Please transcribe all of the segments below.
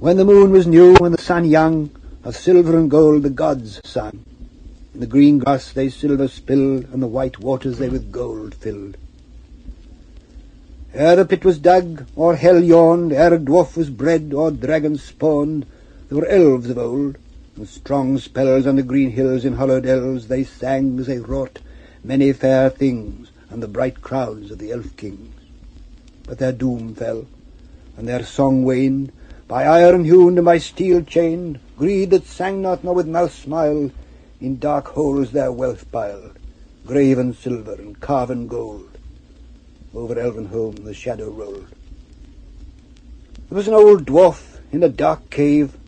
When the moon was new and the sun young, of silver and gold the gods sang. In the green grass they silver spilled, and the white waters they with gold filled. Ere the pit was dug, or hell yawned, ere a dwarf was bred, or dragon spawned, there were elves of old, and strong spells on the green hills in hollow dells they sang as they wrought many fair things, and the bright crowns of the elf kings. But their doom fell, and their song waned, by iron hewn and by steel chained, greed that sang not nor with mouth smiled, in dark holes their wealth piled, graven silver and carven gold. Over elven home the shadow rolled. There was an old dwarf in a dark cave,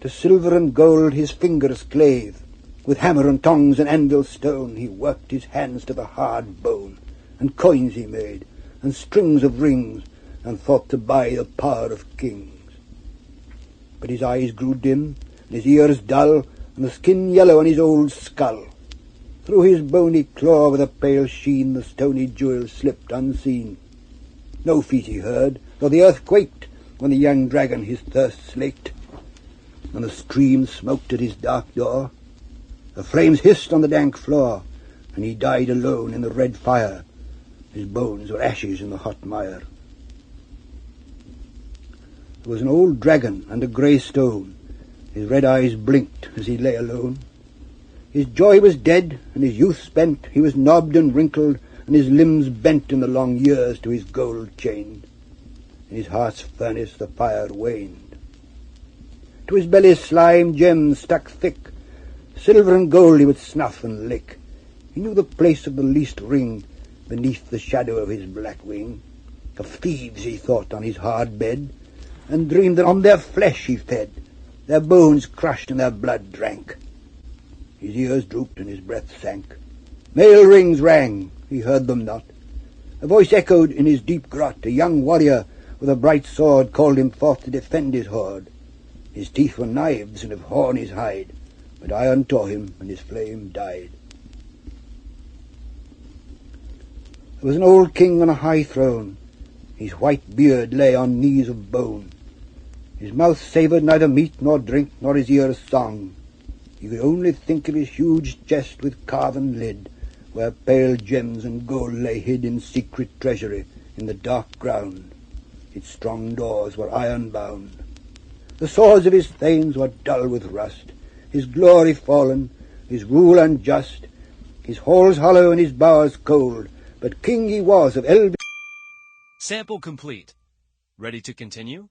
to silver and gold his fingers clave. With hammer and tongs and anvil stone he worked his hands to the hard bone, and coins he made, and strings of rings, and thought to buy the power of kings. But his eyes grew dim, and his ears dull, and the skin yellow on his old skull. Through his bony claw with a pale sheen the stony jewel slipped unseen. No feet he heard, though the earth quaked, when the young dragon his thirst slaked. And the stream smoked at his dark door. The flames hissed on the dank floor, and he died alone in the red fire. His bones were ashes in the hot mire. There was an old dragon and a grey stone. His red eyes blinked as he lay alone. His joy was dead, and his youth spent. He was knobbed and wrinkled, and his limbs bent in the long years to his gold chained. In his heart's furnace the fire waned. To his belly slime gems stuck thick. Silver and gold he would snuff and lick. He knew the place of the least ring beneath the shadow of his black wing. Of thieves he thought on his hard bed, and dreamed that on their flesh he fed, their bones crushed and their blood drank. His ears drooped and his breath sank. Mail rings rang, he heard them not. A voice echoed in his deep grot. A young warrior with a bright sword called him forth to defend his hoard. His teeth were knives and of horn his hide, but iron tore him and his flame died. There was an old king on a high throne. His white beard lay on knees of bone. His mouth savoured neither meat nor drink, nor his ears song. He could only think of his huge chest with carven lid, where pale gems and gold lay hid in secret treasury in the dark ground. Its strong doors were iron bound. The swords of his thanes were dull with rust, his glory fallen, his rule unjust, his halls hollow and his bowers cold, but king he was of Elby. Sample complete. Ready to continue?